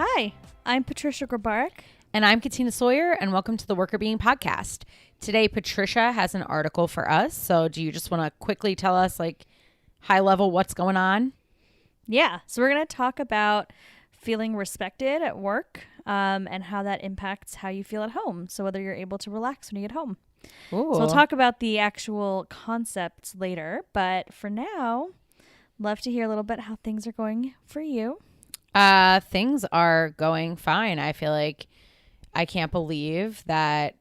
Hi, I'm Patricia Grabarek. And I'm Katina Sawyer, and welcome to the Worker Being Podcast. Today, Patricia has an article for us. So do you just want to quickly tell us, like, high level, what's going on? Yeah, so we're going to talk about feeling respected at work and how that impacts how you feel at home. So whether you're able to relax when you get home. Ooh. So we'll talk about the actual concepts later. But for now, love to hear a little bit how things are going for you. Things are going fine. I feel like I can't believe that,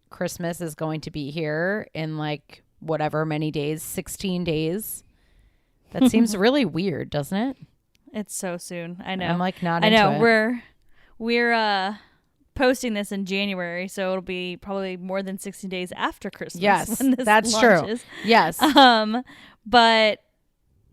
Christmas is going to be here in like whatever many days, 16 days. That seems really weird, doesn't it? It's so soon. I know. I'm like not I into know. it. We're posting this in January, so it'll be probably more than 60 days after Christmas. Yes, when this that's launches. true. Yes. But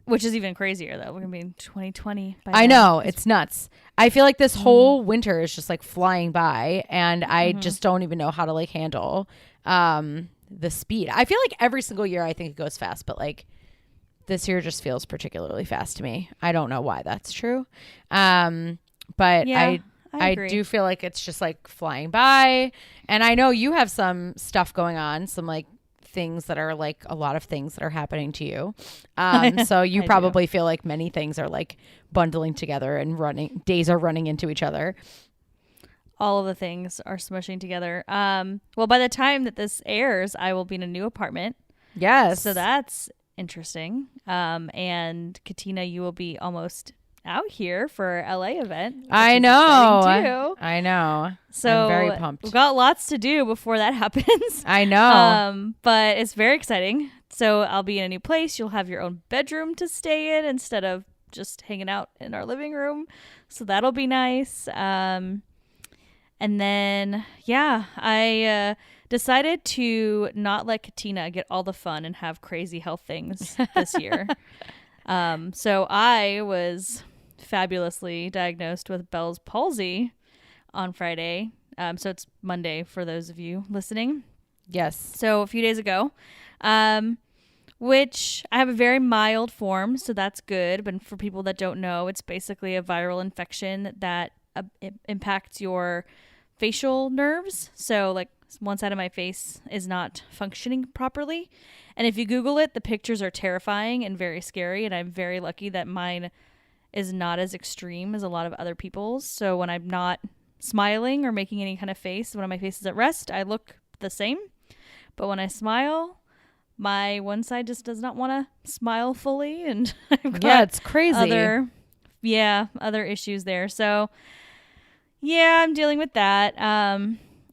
which is even crazier though. We're gonna be in 2020. I know, it's nuts. I feel like this whole winter is just like flying by, and I just don't even know how to like handle the speed. I feel like every single year I think it goes fast, but like this year just feels particularly fast to me. I don't know why that's true. But yeah, I agree. Do feel like it's just like flying by. And I know you have some stuff going on, some like things that are like a lot of things that are happening to you. So you probably feel like many things are like bundling together and days are running into each other. All of the things are smushing together. Well, by the time that this airs, I will be in a new apartment. Yes. So that's interesting. And Katina, you will be almost out here for LA event. I know. I know. So I'm very pumped. We've got lots to do before that happens. I know. But it's very exciting. So I'll be in a new place. You'll have your own bedroom to stay in instead of just hanging out in our living room. So that'll be nice. And then, yeah, I decided to not let Katina get all the fun and have crazy health things this year. So I was fabulously diagnosed with Bell's palsy on Friday. So it's Monday for those of you listening. Yes. So a few days ago, which I have a very mild form, so that's good. But for people that don't know, it's basically a viral infection that impacts your facial nerves. So like one side of my face is not functioning properly. And if you Google it, the pictures are terrifying and very scary. And I'm very lucky that mine is not as extreme as a lot of other people's. So when I'm not smiling or making any kind of face, when my face is at rest, I look the same. But when I smile, my one side just does not want to smile fully. And I've got it's crazy. Other issues there. So yeah, I'm dealing with that.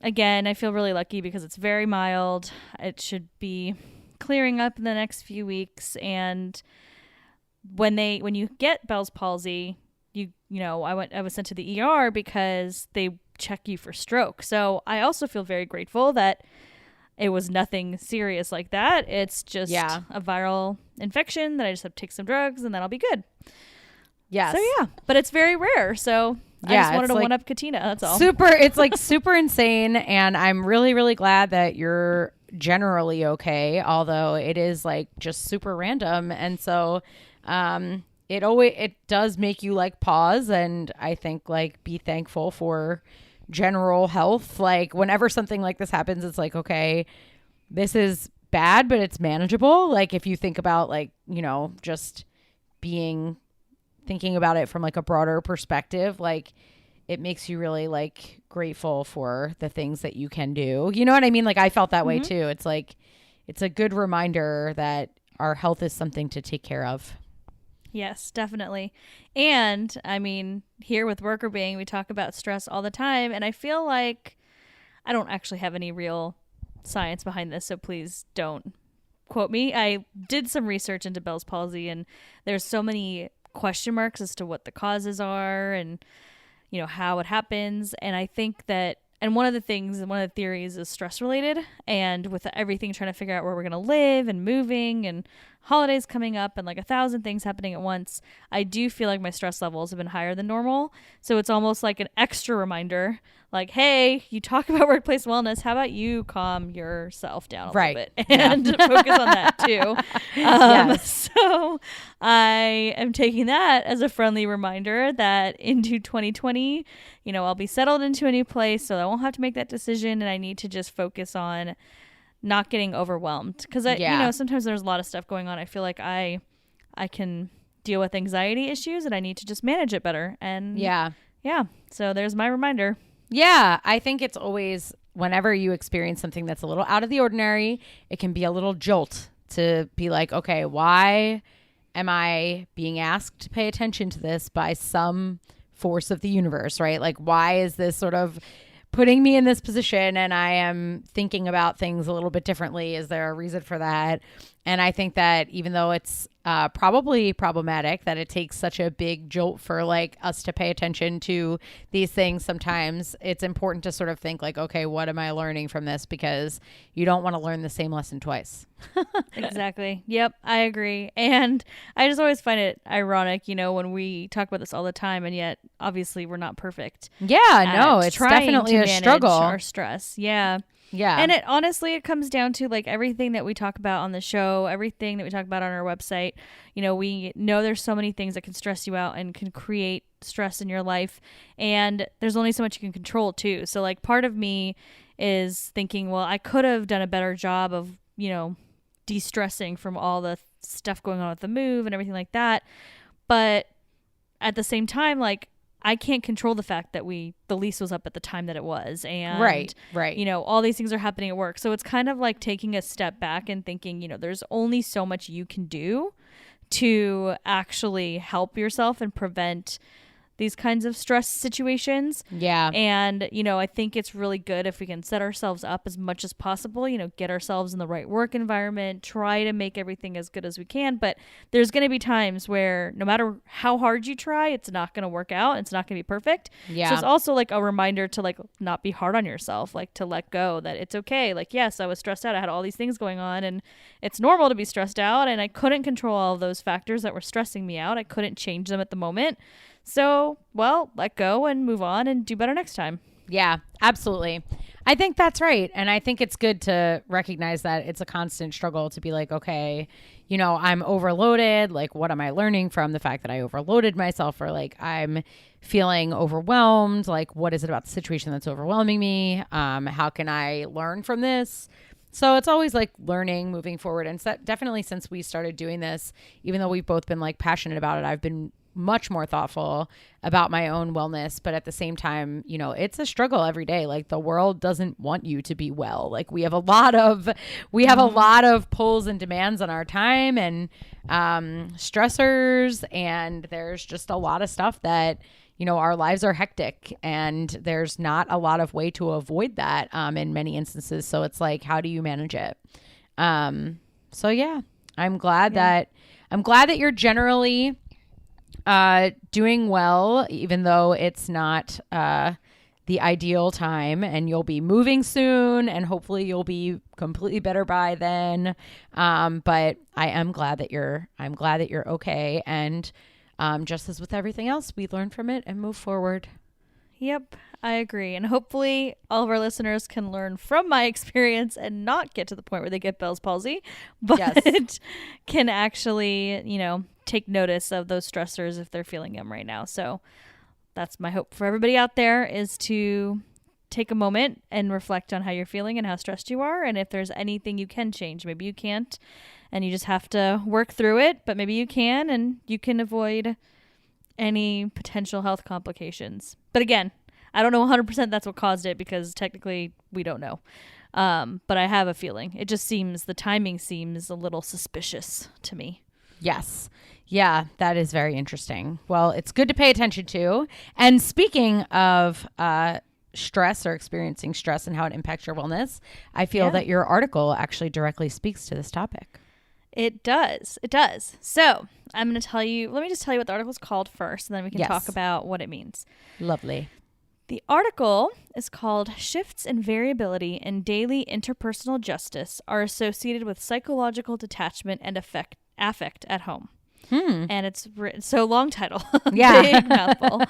Again, I feel really lucky because it's very mild. It should be clearing up in the next few weeks. And when you get Bell's palsy, I was sent to the ER because they check you for stroke. So I also feel very grateful that it was nothing serious like that. It's just a viral infection that I just have to take some drugs and then I'll be good. Yes. So yeah, but it's very rare. So I just wanted to one up Katina. That's all. It's like super insane. And I'm really, really glad that you're generally okay. Although it is like just super random. And so, it does make you like pause and I think like be thankful for general health. Like whenever something like this happens, it's like, okay, this is bad, but it's manageable. Like if you think about like, just thinking about it from like a broader perspective, like it makes you really like grateful for the things that you can do. You know what I mean? Like I felt that way too. It's like, it's a good reminder that our health is something to take care of. Yes, definitely. And I mean, here with Worker Being, we talk about stress all the time. And I feel like I don't actually have any real science behind this. So please don't quote me. I did some research into Bell's palsy and there's so many question marks as to what the causes are and, how it happens. And I think that, and one of the theories is stress related. And with everything trying to figure out where we're going to live and moving and holidays coming up and like 1,000 things happening at once, I do feel like my stress levels have been higher than normal. So it's almost like an extra reminder, like, hey, you talk about workplace wellness. How about you calm yourself down a little bit and focus on that too. So I am taking that as a friendly reminder that into 2020, you know, I'll be settled into a new place, so I won't have to make that decision, and I need to just focus on not getting overwhelmed, because you know, sometimes there's a lot of stuff going on. I feel like I can deal with anxiety issues, and I need to just manage it better. And so there's my reminder. I think it's always, whenever you experience something that's a little out of the ordinary, it can be a little jolt to be like, okay, why am I being asked to pay attention to this by some force of the universe, right? Like, why is this sort of putting me in this position and I am thinking about things a little bit differently? Is there a reason for that? And I think that even though it's probably problematic that it takes such a big jolt for like us to pay attention to these things, sometimes it's important to sort of think like, okay, what am I learning from this? Because you don't want to learn the same lesson twice. Exactly. Yep, I agree. And I just always find it ironic, you know, when we talk about this all the time, and yet obviously we're not perfect. Yeah, no, it's definitely a struggle. Our stress. Yeah. And it honestly, it comes down to like everything that we talk about on the show, everything that we talk about on our website. You know, we know there's so many things that can stress you out and can create stress in your life. And there's only so much you can control too. So like part of me is thinking, well, I could have done a better job of, you know, de-stressing from all the stuff going on with the move and everything like that. But at the same time, like, I can't control the fact that the lease was up at the time that it was. And, right. you know, all these things are happening at work. So it's kind of like taking a step back and thinking, you know, there's only so much you can do to actually help yourself and prevent these kinds of stress situations. Yeah. And, you know, I think it's really good if we can set ourselves up as much as possible, you know, get ourselves in the right work environment, try to make everything as good as we can. But there's going to be times where no matter how hard you try, it's not going to work out. It's not going to be perfect. Yeah. So it's also like a reminder to like not be hard on yourself, like to let go, that it's okay. Like, yes, I was stressed out. I had all these things going on, and it's normal to be stressed out. And I couldn't control all of those factors that were stressing me out. I couldn't change them at the moment. So, well, let go and move on and do better next time. Yeah, absolutely. I think that's right. And I think it's good to recognize that it's a constant struggle to be like, okay, you know, I'm overloaded. Like, what am I learning from the fact that I overloaded myself? Or like, I'm feeling overwhelmed. Like, what is it about the situation that's overwhelming me? How can I learn from this? So it's always like learning, moving forward. And definitely since we started doing this, even though we've both been like passionate about it, I've been much more thoughtful about my own wellness. But at the same time, you know, it's a struggle every day. Like, the world doesn't want you to be well. Like, we have a lot of pulls and demands on our time and stressors, and there's just a lot of stuff that, you know, our lives are hectic, and there's not a lot of way to avoid that in many instances. So it's like, how do you manage it? So yeah, I'm glad that you're generally doing well, even though it's not the ideal time, and you'll be moving soon, and hopefully you'll be completely better by then. But I'm glad that you're okay. And just as with everything else, we learn from it and move forward. Yep, I agree. And hopefully all of our listeners can learn from my experience and not get to the point where they get Bell's palsy, but can actually, you know, take notice of those stressors if they're feeling them right now. So that's my hope for everybody out there, is to take a moment and reflect on how you're feeling and how stressed you are. And if there's anything you can change, maybe you can't, and you just have to work through it, but maybe you can, and you can avoid any potential health complications. But again, I don't know 100% that's what caused it, because technically we don't know. But I have a feeling. It just seems, the timing seems a little suspicious to me. Yes. Yeah, that is very interesting. Well, it's good to pay attention to. And speaking of stress or experiencing stress and how it impacts your wellness, I feel that your article actually directly speaks to this topic. It does. It does. So let me just tell you what the article is called first, and then we can talk about what it means. Lovely. The article is called "Shifts in Variability in Daily Interpersonal Justice Are Associated with Psychological Detachment and affect at home. And it's written, so long title. Yeah. Big mouthful.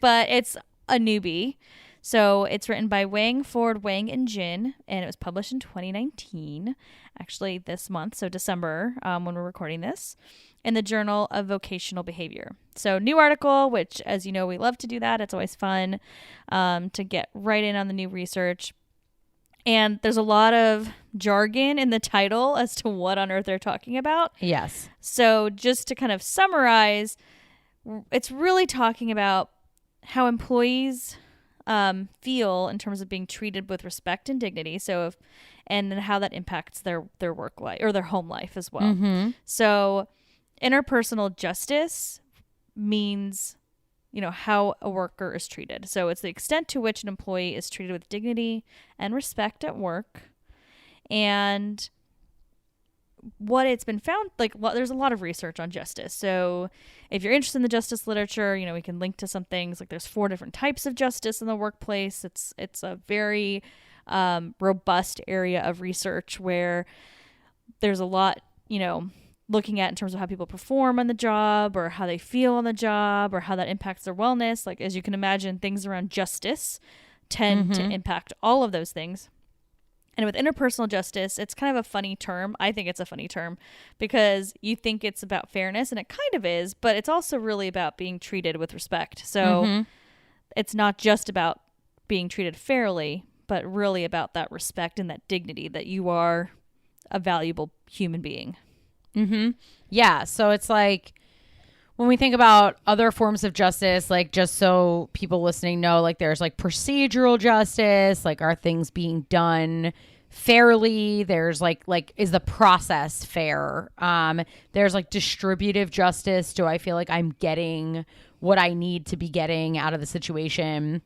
But it's a newbie. So it's written by Wang, Ford, Wang, and Jin, and it was published in 2019, actually this month, so December, when we're recording this, in the Journal of Vocational Behavior. So new article, which, as you know, we love to do that. It's always fun to get right in on the new research. And there's a lot of jargon in the title as to what on earth they're talking about. Yes. So just to kind of summarize, it's really talking about how employees feel in terms of being treated with respect and dignity. So and then how that impacts their work life or their home life as well. So interpersonal justice means, how a worker is treated. So it's the extent to which an employee is treated with dignity and respect at work. And what it's been found, there's a lot of research on justice. So if you're interested in the justice literature, we can link to some things. Like there's 4 different types of justice in the workplace. It's a very robust area of research where there's a lot, looking at in terms of how people perform on the job or how they feel on the job or how that impacts their wellness. Like, as you can imagine, things around justice tend to impact all of those things. And with interpersonal justice, it's kind of a funny term. I think it's a funny term because you think it's about fairness, and it kind of is, but it's also really about being treated with respect. So it's not just about being treated fairly, but really about that respect and that dignity that you are a valuable human being. Yeah. So it's like when we think about other forms of justice, like just so people listening know, like there's like procedural justice, like are things being done fairly? There's like is the process fair? There's like distributive justice. Do I feel like I'm getting what I need to be getting out of the situation?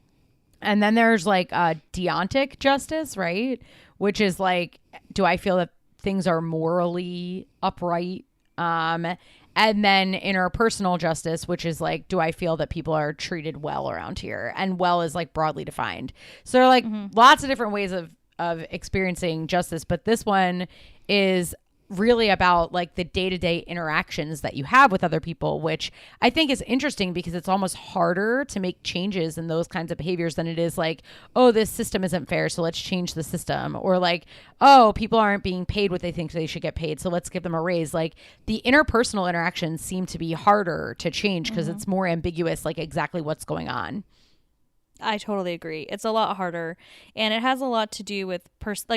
And then there's like deontic justice, right? Which is like, do I feel that things are morally upright? And then interpersonal justice, which is like, do I feel that people are treated well around here? And well is like broadly defined. So there are like lots of different ways of experiencing justice, but this one is really about like the day-to-day interactions that you have with other people, which I think is interesting because it's almost harder to make changes in those kinds of behaviors than it is like, oh, this system isn't fair, so let's change the system. Or like, oh, people aren't being paid what they think they should get paid, so let's give them a raise. Like the interpersonal interactions seem to be harder to change because it's more ambiguous, like exactly what's going on. I totally agree. It's a lot harder, and it has a lot to do with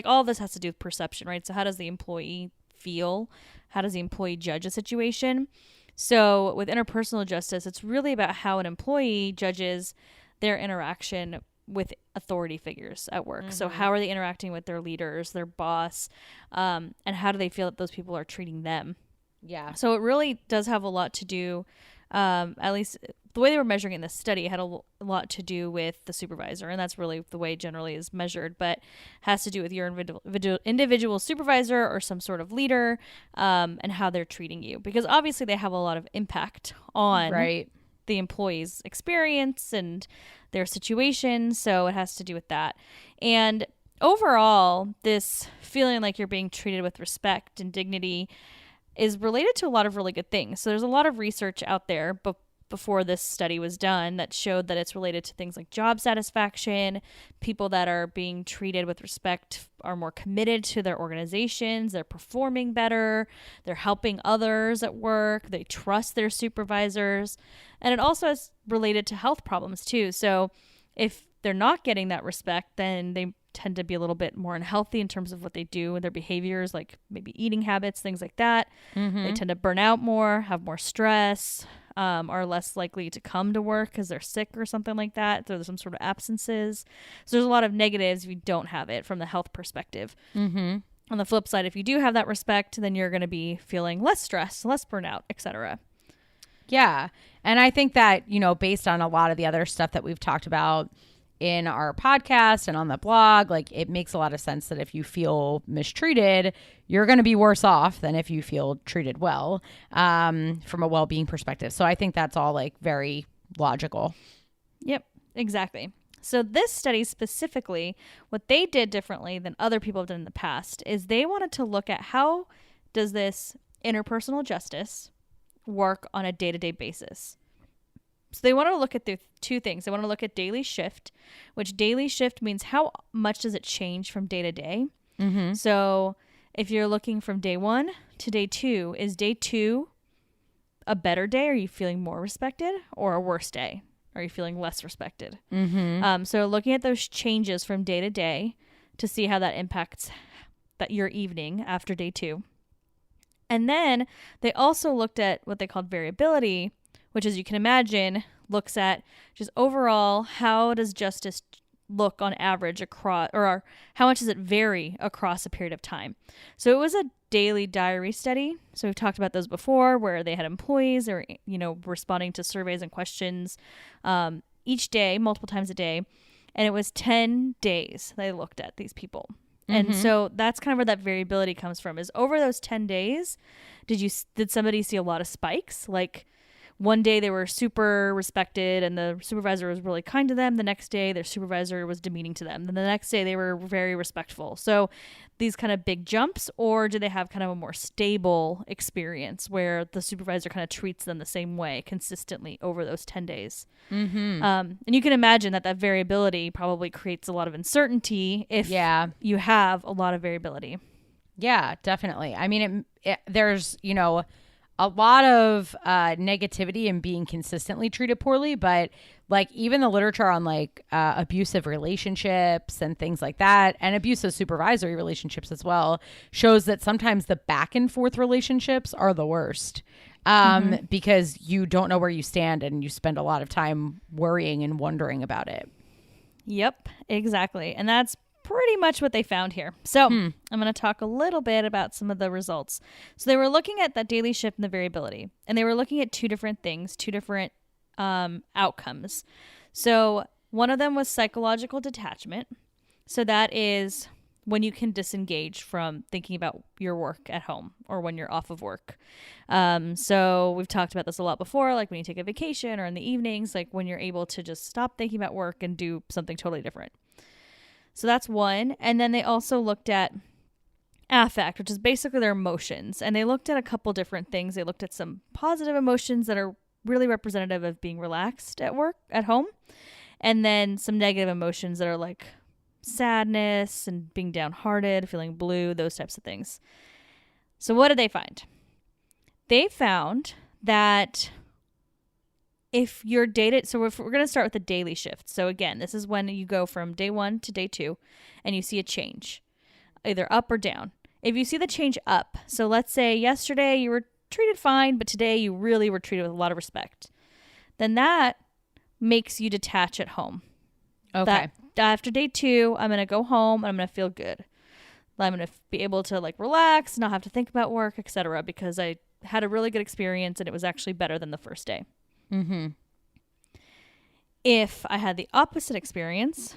all of this has to do with perception, right? So how does the employee feel? How does the employee judge a situation? So with interpersonal justice, it's really about how an employee judges their interaction with authority figures at work. So how are they interacting with their leaders, their boss, and how do they feel that those people are treating them? Yeah. So it really does have a lot to do, at least the way they were measuring in this study had a lot to do with the supervisor, and that's really the way generally is measured, but has to do with your individual supervisor or some sort of leader, and how they're treating you, because obviously they have a lot of impact on the employee's experience and their situation. So it has to do with that. And overall, this feeling like you're being treated with respect and dignity is related to a lot of really good things. So there's a lot of research out there, but before this study was done, that showed that it's related to things like job satisfaction. People that are being treated with respect are more committed to their organizations. They're performing better. They're helping others at work. They trust their supervisors. And it also is related to health problems too. So if they're not getting that respect, then they tend to be a little bit more unhealthy in terms of what they do and their behaviors, like maybe eating habits, things like that. They tend to burn out more, have more stress, are less likely to come to work because they're sick or something like that. So there's some sort of absences. So there's a lot of negatives if you don't have it from the health perspective. On the flip side, if you do have that respect, then you're going to be feeling less stress, less burnout, etc. Yeah. And I think that, based on a lot of the other stuff that we've talked about in our podcast and on the blog, like it makes a lot of sense that if you feel mistreated, you're going to be worse off than if you feel treated well, from a well-being perspective. So I think that's all like very logical. Yep, exactly. So this study specifically, what they did differently than other people have done in the past is they wanted to look at how does this interpersonal justice work on a day-to-day basis. So they want to look at the two things. They want to look at daily shift, which daily shift means how much does it change from day to day. Mm-hmm. So if you're looking from day 1 to day 2, is day 2 a better day? Are you feeling more respected, or a worse day? Are you feeling less respected? Mm-hmm. So looking at those changes from day to day to see how that impacts your evening after day 2. And then they also looked at what they called variability, which, as you can imagine, looks at just overall how does justice look on average across, or how much does it vary across a period of time. So it was a daily diary study. So we've talked about those before, where they had employees or, responding to surveys and questions each day, multiple times a day. And it was 10 days they looked at these people. And so that's kind of where that variability comes from, is over those 10 days, did somebody see a lot of spikes? Like, one day they were super respected and the supervisor was really kind to them. The next day their supervisor was demeaning to them. Then the next day they were very respectful. So these kind of big jumps, or do they have kind of a more stable experience where the supervisor kind of treats them the same way consistently over those 10 days? Mm-hmm. And you can imagine that variability probably creates a lot of uncertainty if you have a lot of variability. Yeah, definitely. I mean, there's, a lot of negativity in being consistently treated poorly, but like even the literature on like abusive relationships and things like that, and abusive supervisory relationships as well, shows that sometimes the back and forth relationships are the worst because you don't know where you stand and you spend a lot of time worrying and wondering about it. Yep, exactly. And that's pretty much what they found here. So I'm going to talk a little bit about some of the results. So they were looking at that daily shift and the variability, and they were looking at two different things, two different outcomes. So one of them was psychological detachment. So that is when you can disengage from thinking about your work at home or when you're off of work. So we've talked about this a lot before, like when you take a vacation or in the evenings, like when you're able to just stop thinking about work and do something totally different. So that's one. And then they also looked at affect, which is basically their emotions. And they looked at a couple different things. They looked at some positive emotions that are really representative of being relaxed at work, at home. And then some negative emotions that are like sadness and being downhearted, feeling blue, those types of things. So what did they find? They found that if your data, so if we're going to start with the daily shift. So again, this is when you go from day 1 to day 2 and you see a change, either up or down. If you see the change up, so let's say yesterday you were treated fine, but today you really were treated with a lot of respect, then that makes you detach at home. Okay. That after day 2, I'm going to go home and I'm going to feel good. I'm going to be able to like relax, not have to think about work, etc., because I had a really good experience and it was actually better than the first day. Mm-hmm. If I had the opposite experience,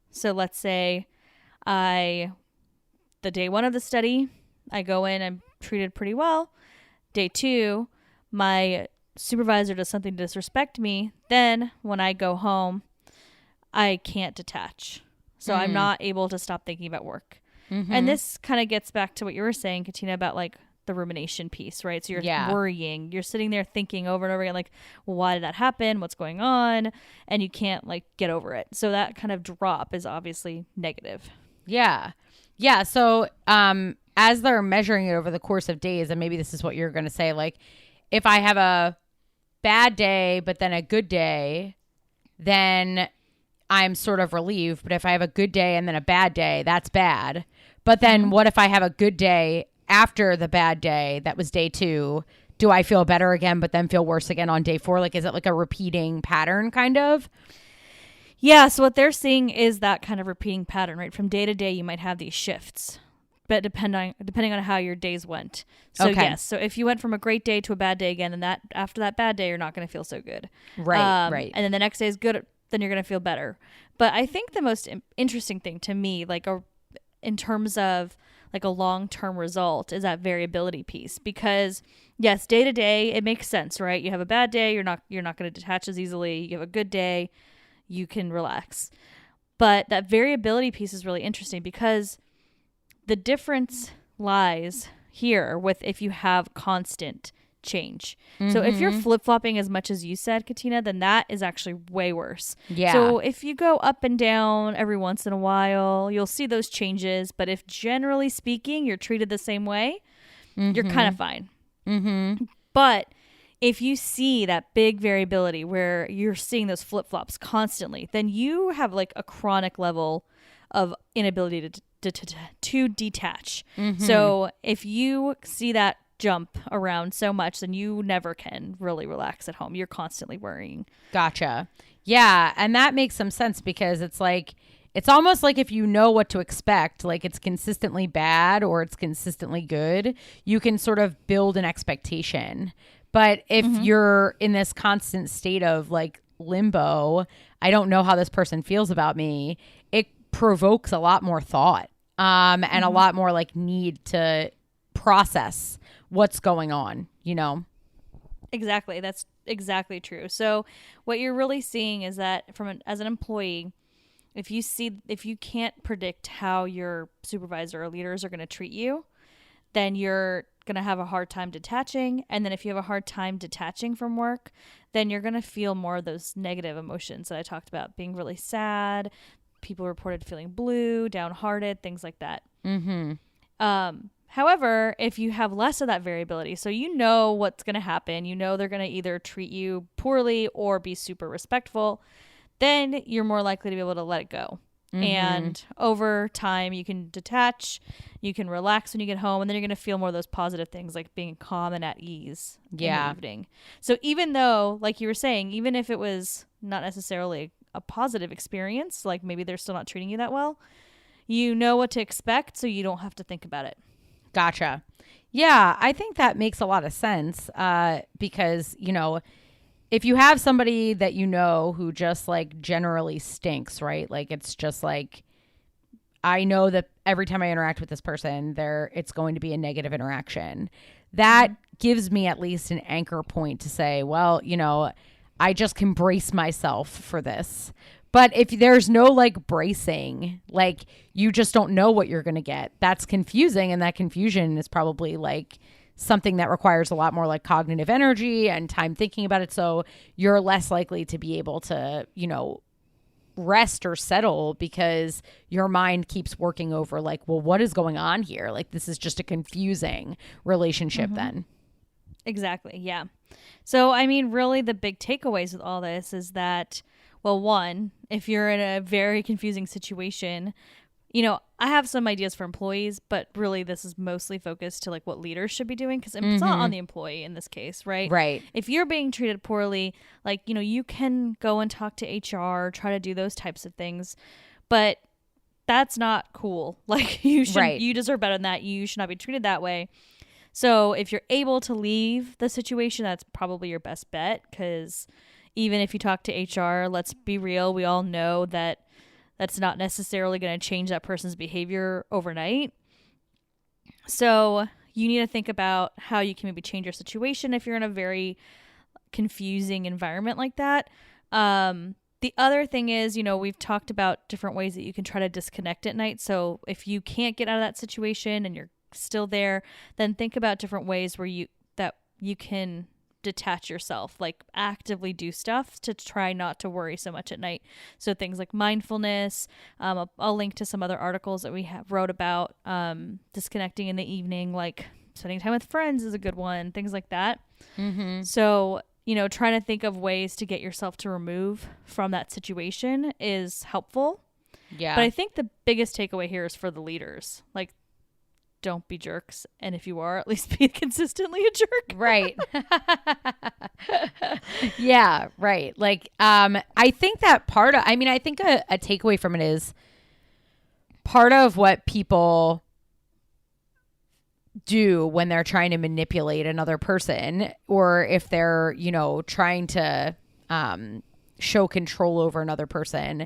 so let's say the day 1 of the study, I go in, I'm treated pretty well. Day 2, my supervisor does something to disrespect me. Then when I go home, I can't detach. So I'm not able to stop thinking about work. Mm-hmm. And this kind of gets back to what you were saying, Katina, about like the rumination piece, right? So you're worrying, you're sitting there thinking over and over again, like, well, why did that happen? What's going on? And you can't like get over it. So that kind of drop is obviously negative. Yeah. Yeah. So, as they're measuring it over the course of days, and maybe this is what you're going to say, like if I have a bad day, but then a good day, then I'm sort of relieved. But if I have a good day and then a bad day, that's bad. But then what if I have a good day after the bad day, that was day 2, do I feel better again, but then feel worse again on day 4? Like, is it like a repeating pattern kind of? Yeah. So what they're seeing is that kind of repeating pattern, right? From day to day, you might have these shifts, but depending on how your days went. So yes. So if you went from a great day to a bad day again, and that after that bad day, you're not going to feel so good. Right. Right. And then the next day is good. Then you're going to feel better. But I think the most interesting thing to me, like in terms of like a long-term result, is that variability piece, because yes, day to day, it makes sense, right? You have a bad day, you're not going to detach as easily. You have a good day, you can relax. But that variability piece is really interesting because the difference lies here with if you have constant change. So if you're flip-flopping as much as you said, Katina, then that is actually way worse. Yeah. So if you go up and down every once in a while, you'll see those changes. But if generally speaking, you're treated the same way, you're kind of fine. But if you see that big variability where you're seeing those flip-flops constantly, then you have like a chronic level of inability to detach. So if you see that jump around so much, then you never can really relax at home. You're constantly worrying. Gotcha. Yeah. And that makes some sense because it's like, it's almost like if you know what to expect, like it's consistently bad or it's consistently good, you can sort of build an expectation. But if you're in this constant state of like limbo, I don't know how this person feels about me, it provokes a lot more thought and a lot more like need to process what's going on, you know? Exactly. That's exactly true. So what you're really seeing is that as an employee, if you can't predict how your supervisor or leaders are going to treat you, then you're going to have a hard time detaching. And then if you have a hard time detaching from work, then you're going to feel more of those negative emotions that I talked about, being really sad. People reported feeling blue, downhearted, things like that. However, if you have less of that variability, so you know what's going to happen, you know they're going to either treat you poorly or be super respectful, then you're more likely to be able to let it go. And over time, you can detach, you can relax when you get home, and then you're going to feel more of those positive things like being calm and at ease in the evening. So even though, like you were saying, even if it was not necessarily a positive experience, like maybe they're still not treating you that well, you know what to expect, so you don't have to think about it. Gotcha. Yeah, I think that makes a lot of sense because, you know, if you have somebody that you know who just like generally stinks, right? Like it's just like, I know that every time I interact with this person, it's going to be a negative interaction. That gives me at least an anchor point to say, well, you know, I just can brace myself for this. But if there's no like bracing, like you just don't know what you're going to get, that's confusing. And that confusion is probably like something that requires a lot more like cognitive energy and time thinking about it. So you're less likely to be able to, you know, rest or settle because your mind keeps working over like, well, what is going on here? Like this is just a confusing relationship then. Exactly. Yeah. So, I mean, really the big takeaways with all this is that, well, one, if you're in a very confusing situation, you know, I have some ideas for employees, but really this is mostly focused to like what leaders should be doing because it's not on the employee in this case, right? Right. If you're being treated poorly, like, you know, you can go and talk to HR, try to do those types of things, but that's not cool. Like you should, you deserve better than that. You should not be treated that way. So if you're able to leave the situation, that's probably your best bet because even if you talk to HR, let's be real, we all know that that's not necessarily going to change that person's behavior overnight. So you need to think about how you can maybe change your situation if you're in a very confusing environment like that. The other thing is, you know, we've talked about different ways that you can try to disconnect at night. So if you can't get out of that situation and you're still there, then think about different ways where you can detach yourself, like actively do stuff to try not to worry so much at night. So things like mindfulness, I'll link to some other articles that we wrote about disconnecting in the evening, like spending time with friends is a good one, things like that. So, you know, trying to think of ways to get yourself to remove from that situation is helpful. Yeah. But I think the biggest takeaway here is for the leaders, like, don't be jerks. And if you are, at least be consistently a jerk. Right. Yeah, right. Like, I think that I think a takeaway from it is part of what people do when they're trying to manipulate another person, or if they're, you know, trying to show control over another person,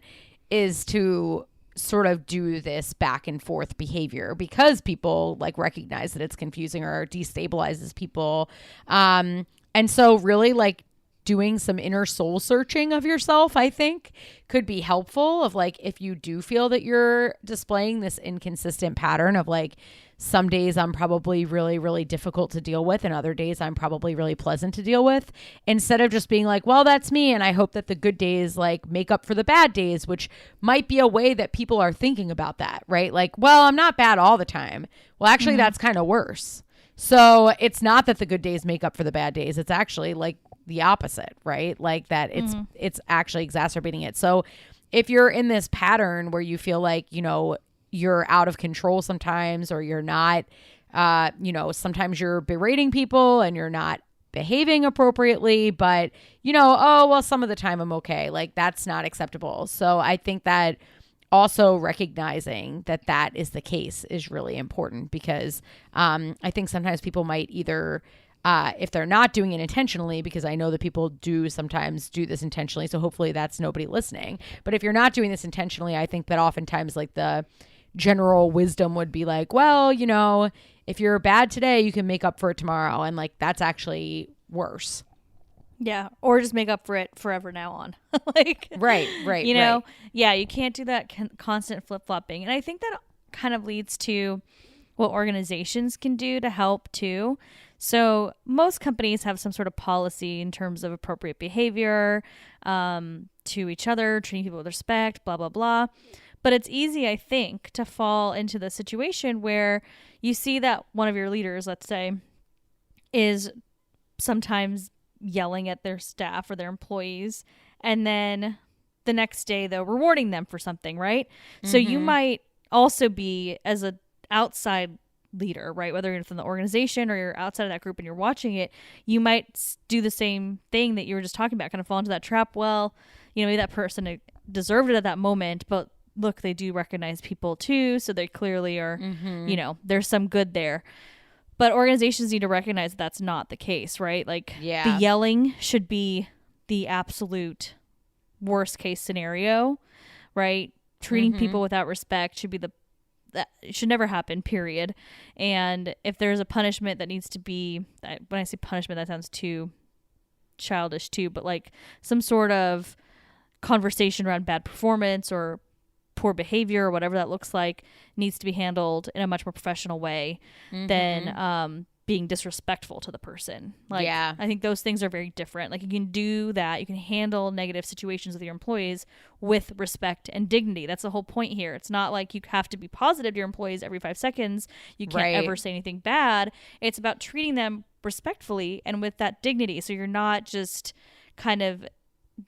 is to sort of do this back and forth behavior because people like recognize that it's confusing or destabilizes people. And so really like doing some inner soul searching of yourself, I think could be helpful of like, if you do feel that you're displaying this inconsistent pattern of like some days I'm probably really, really difficult to deal with, and other days I'm probably really pleasant to deal with, instead of just being like, well, that's me, and I hope that the good days like make up for the bad days, which might be a way that people are thinking about that, right? Like, well, I'm not bad all the time. Well, actually, that's kind of worse. So it's not that the good days make up for the bad days. It's actually like the opposite, right? Like that it's actually exacerbating it. So if you're in this pattern where you feel like, you know, you're out of control sometimes, or you're not, you know, sometimes you're berating people and you're not behaving appropriately, but, you know, oh, well, some of the time I'm okay. Like that's not acceptable. So I think that also recognizing that that is the case is really important, because I think sometimes people might either, if they're not doing it intentionally, because I know that people do sometimes do this intentionally, so hopefully that's nobody listening. But if you're not doing this intentionally, I think that oftentimes like the general wisdom would be like, well, you know, if you're bad today, you can make up for it tomorrow. And like, that's actually worse. Yeah. Or just make up for it forever now on. Like, right. You know, yeah, you can't do that constant flip flopping. And I think that kind of leads to what organizations can do to help too. So most companies have some sort of policy in terms of appropriate behavior to each other, treating people with respect, blah, blah, blah. But it's easy, I think, to fall into the situation where you see that one of your leaders, let's say, is sometimes yelling at their staff or their employees, and then the next day, though, rewarding them for something, right? Mm-hmm. So you might also be, as an outside leader, right, whether you're from the organization or you're outside of that group and you're watching it, you might do the same thing that you were just talking about, kind of fall into that trap. Well, you know, maybe that person deserved it at that moment, but look, they do recognize people too, so they clearly are, you know, there's some good there. But organizations need to recognize that that's not the case, right? Like, the yelling should be the absolute worst case scenario, right? Treating people without respect should be that should never happen, period. And if there's a punishment that needs to be, when I say punishment, that sounds too childish too, but like some sort of conversation around bad performance or poor behavior or whatever that looks like needs to be handled in a much more professional way than being disrespectful to the person. Like, I think those things are very different. Like, you can do that. You can handle negative situations with your employees with respect and dignity. That's the whole point here. It's not like you have to be positive to your employees every 5 seconds. You can't ever say anything bad. It's about treating them respectfully and with that dignity. So you're not just kind of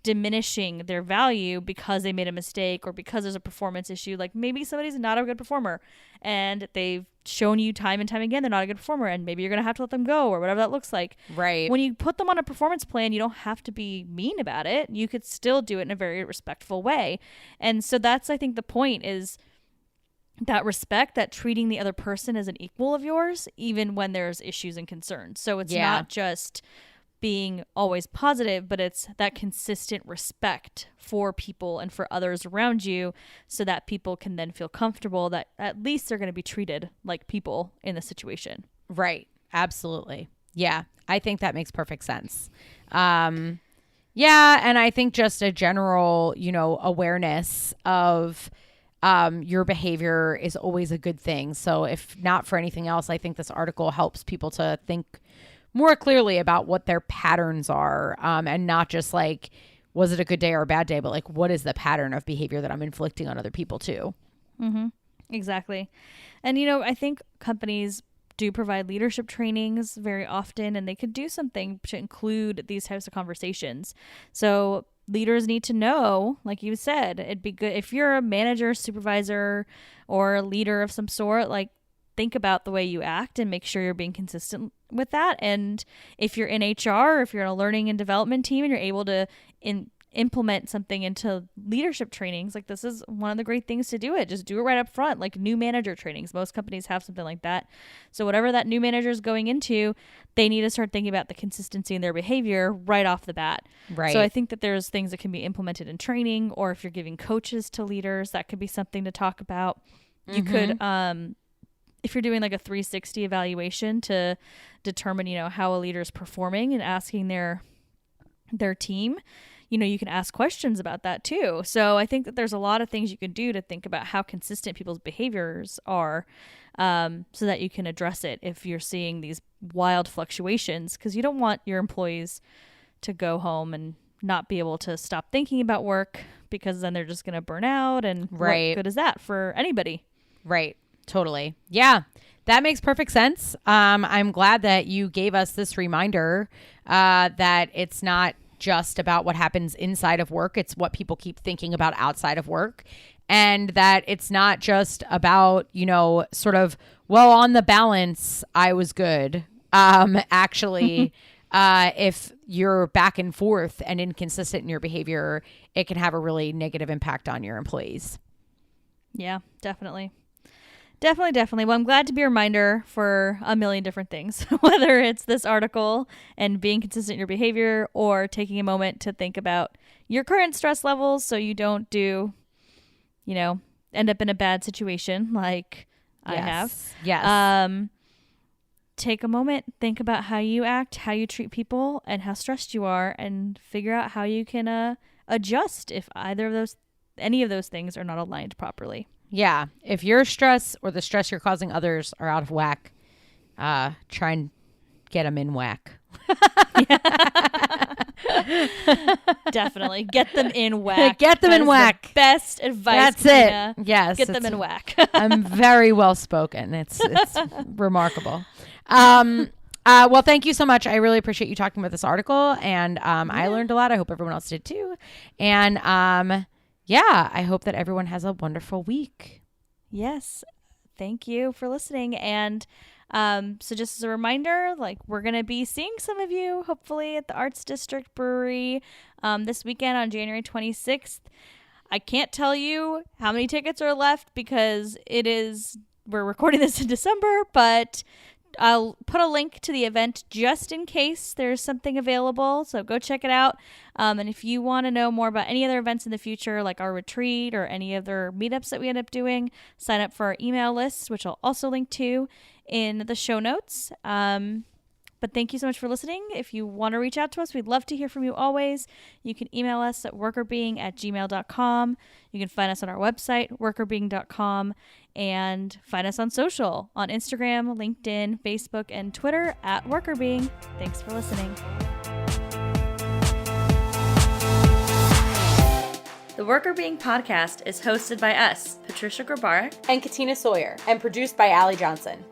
diminishing their value because they made a mistake or because there's a performance issue. Like, maybe somebody's not a good performer and they've shown you time and time again they're not a good performer, and maybe you're gonna have to let them go or whatever that looks like. Right. When you put them on a performance plan, you don't have to be mean about it. You could still do it in a very respectful way. And so that's, I think, the point is that respect, that treating the other person as an equal of yours, even when there's issues and concerns. So it's not just being always positive, but it's that consistent respect for people and for others around you, so that people can then feel comfortable that at least they're going to be treated like people in the situation. Right. Absolutely. Yeah. I think that makes perfect sense. Yeah. And I think just a general, you know, awareness of your behavior is always a good thing. So if not for anything else, I think this article helps people to think more clearly about what their patterns are, and not just like, was it a good day or a bad day, but like, what is the pattern of behavior that I'm inflicting on other people too? Mm-hmm. Exactly. And, you know, I think companies do provide leadership trainings very often, and they could do something to include these types of conversations. So leaders need to know, like you said, it'd be good if you're a manager, supervisor, or a leader of some sort, like, think about the way you act and make sure you're being consistent with that. And if you're in HR, or if you're in a learning and development team and you're able to implement something into leadership trainings, like, this is one of the great things to do it. Just do it right up front, like new manager trainings. Most companies have something like that. So whatever that new manager is going into, they need to start thinking about the consistency in their behavior right off the bat. Right. So I think that there's things that can be implemented in training, or if you're giving coaches to leaders, that could be something to talk about. You could, if you're doing like a 360 evaluation to determine, you know, how a leader is performing and asking their team, you can ask questions about that too. So I think that there's a lot of things you can do to think about how consistent people's behaviors are, so that you can address it if you're seeing these wild fluctuations, because you don't want your employees to go home and not be able to stop thinking about work, because then they're just going to burn out. And Right. what good is that for anybody? Right. Totally. Yeah. That makes perfect sense. I'm glad that you gave us this reminder that it's not just about what happens inside of work. It's what people keep thinking about outside of work. And that it's not just about, sort of, well, on the balance, I was good. Actually, if you're back and forth and inconsistent in your behavior, it can have a really negative impact on your employees. Yeah, definitely. Definitely. Well, I'm glad to be a reminder for a million different things, whether it's this article and being consistent in your behavior, or taking a moment to think about your current stress levels so you don't end up in a bad situation like I have. Yes. Take a moment, think about how you act, how you treat people, and how stressed you are, and figure out how you can adjust if any of those things are not aligned properly. Yeah. If your stress or the stress you're causing others are out of whack, try and get them in whack. Definitely. Get them in whack. Get them That in is whack. The best advice. That's Katina. it. Yes. Get them in whack. I'm very well spoken. It's remarkable. Well, thank you so much. I really appreciate you talking about this article, and I learned a lot. I hope everyone else did too. And I hope that everyone has a wonderful week. Yes. Thank you for listening. And so just as a reminder, we're going to be seeing some of you hopefully at the Arts District Brewery this weekend on January 26th. I can't tell you how many tickets are left because we're recording this in December, but I'll put a link to the event just in case there's something available. So go check it out. And if you want to know more about any other events in the future, like our retreat or any other meetups that we end up doing, sign up for our email list, which I'll also link to in the show notes. But thank you so much for listening. If you want to reach out to us, we'd love to hear from you always. You can email us at workerbeing@gmail.com. You can find us on our website, workerbeing.com, and find us on social, on Instagram, LinkedIn, Facebook, and Twitter at workerbeing. Thanks for listening. The Worker Being podcast is hosted by us, Patricia Grabarek and Katina Sawyer, and produced by Allie Johnson.